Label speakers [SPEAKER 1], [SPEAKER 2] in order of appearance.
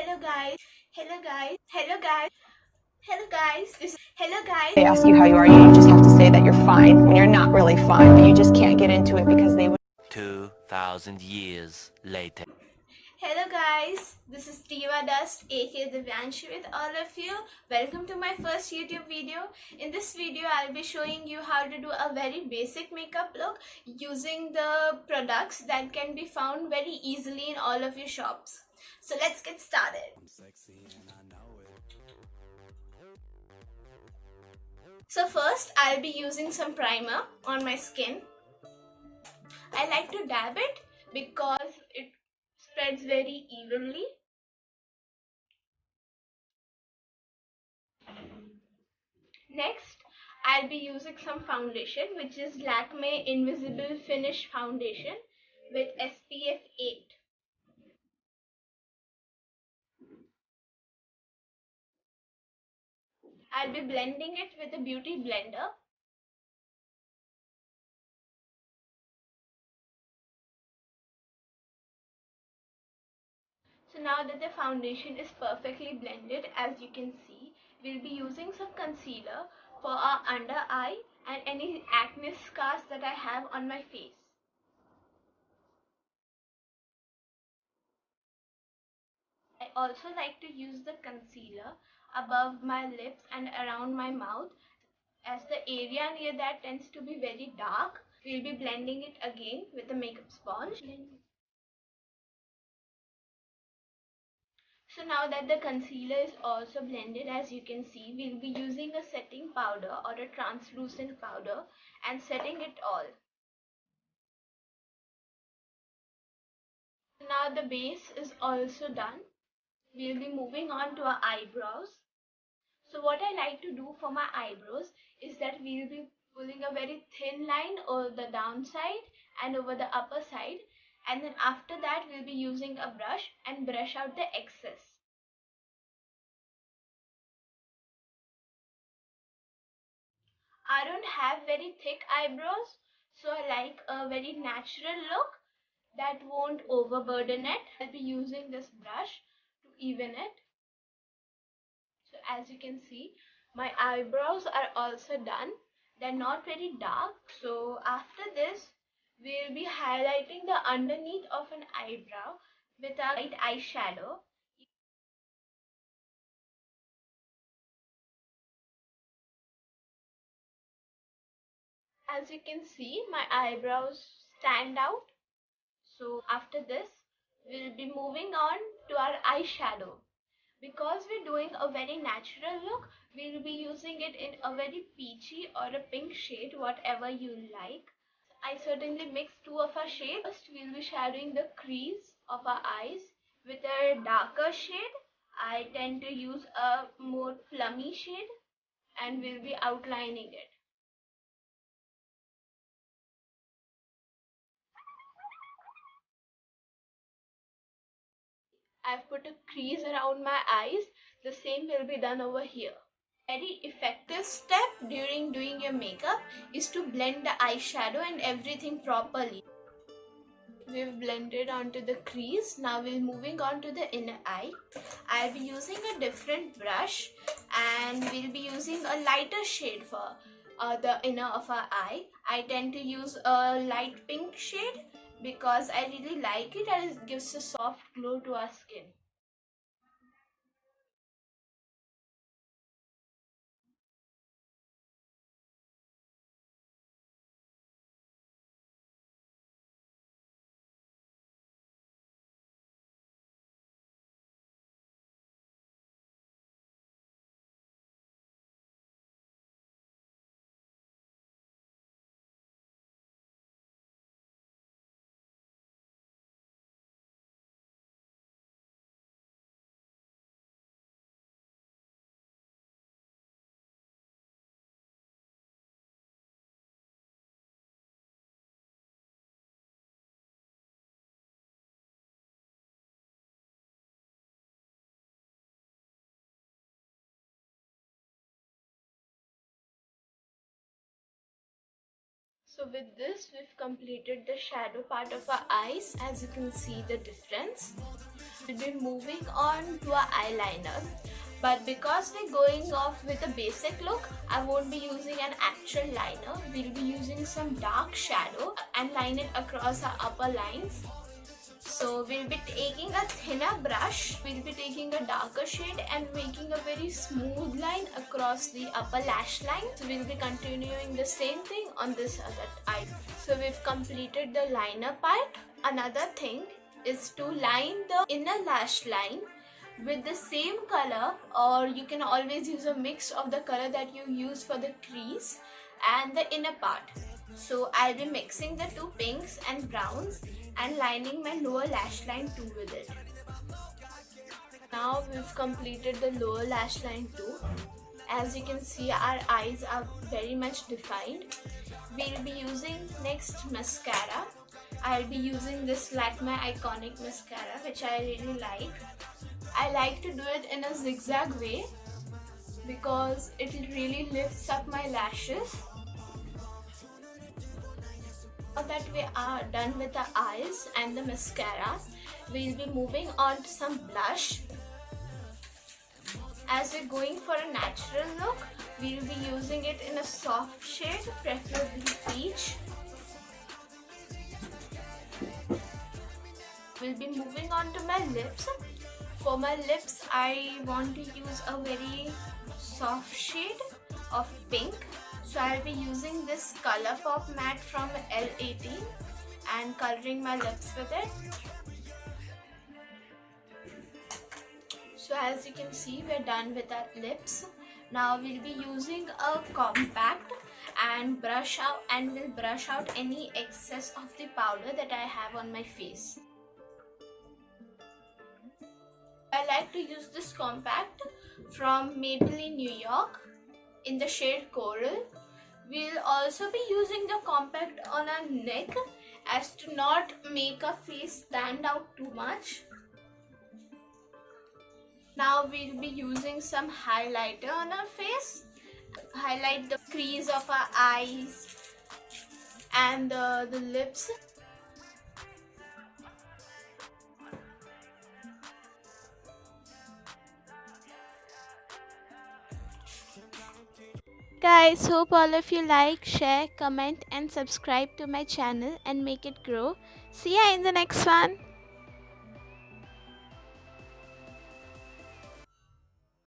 [SPEAKER 1] Hello guys. Hello guys. Hello guys. Hello guys. Hello guys.
[SPEAKER 2] They ask you how you are, you just have to say that you're fine when you're not really fine, but you just can't get into it because they would.
[SPEAKER 3] 2,000 years later.
[SPEAKER 1] Hello guys. This is Tiva Dust aka Divyanshu with all of you. Welcome to my first YouTube video. In this video I'll be showing you how to do a very basic makeup look using the products that can be found very easily in all of your shops. So let's get started. So first I'll be using some primer on my skin. I like to dab it because it spreads very evenly. Next I'll be using some foundation, which is Lakme Invisible Finish Foundation with SPF 8. I'll be blending it with a beauty blender. So now that the foundation is perfectly blended, as you can see, we'll be using some concealer for our under eye and any acne scars that I have on my face. I also like to use the concealer above my lips and around my mouth, as the area near that tends to be very dark. We'll be blending it again with a makeup sponge. So now that the concealer is also blended, as you can see, we'll be using a setting powder or a translucent powder and setting it all. Now the base is also done. We'll be moving on to our eyebrows. So what I like to do for my eyebrows is that we'll be pulling a very thin line over the downside and over the upper side, and then after that we'll be using a brush and brush out the excess. I don't have very thick eyebrows, so I like a very natural look that won't overburden it. I'll be using this brush to even it. So as you can see, my eyebrows are also done. They're not very dark. So after this, we'll be highlighting the underneath of an eyebrow with a light eyeshadow. As you can see, my eyebrows stand out. So after this, we'll be moving on to our eyeshadow. Because we're doing a very natural look, we'll be using it in a very peachy or a pink shade, whatever you like. I certainly mixed two of our shades. First, we'll be shadowing the crease of our eyes with a darker shade. I tend to use a more plummy shade, and we'll be outlining it. I've put a crease around my eyes. The same will be done over here. Very effective step during doing your makeup is to blend the eyeshadow and everything properly. We've blended onto the crease. Now we're moving on to the inner eye. I'll be using a different brush, and we'll be using a lighter shade for the inner of our eye. I tend to use a light pink shade because I really like it and it gives a soft glow to our skin. So with this, we've completed the shadow part of our eyes. As you can see the difference. We'll be moving on to our eyeliner. But because we're going off with a basic look, I won't be using an actual liner. We'll be using some dark shadow and line it across our upper lines. So we'll be taking a thinner brush, we'll be taking a darker shade and making a very smooth line across the upper lash line. So we'll be continuing the same thing on this other eye. So we've completed the liner part. Another thing is to line the inner lash line with the same color, or you can always use a mix of the color that you use for the crease and the inner part. So I'll be mixing the two pinks and browns and lining my lower lash line too with it. Now we've completed the lower lash line too. As you can see, our eyes are very much defined. We'll be using next mascara. I'll be using this Lakme Iconic mascara, which I really like. I like to do it in a zigzag way because it really lifts up my lashes. Now that we are done with the eyes and the mascara, we'll be moving on to some blush. As we're going for a natural look, we'll be using it in a soft shade, preferably peach. We'll be moving on to my lips. For my lips, I want to use a very soft shade of pink. So I'll be using this Colourpop matte from L18 and coloring my lips with it. So as you can see, we're done with our lips. Now we'll be using a compact and we'll brush out any excess of the powder that I have on my face. I like to use this compact from Maybelline New York in the shade Coral. We'll also be using the compact on our neck as to not make our face stand out too much. Now we'll be using some highlighter on our face. Highlight the crease of our eyes and the lips. Guys, hope all of you like, share, comment and subscribe to my channel and make it grow. See ya in the next one.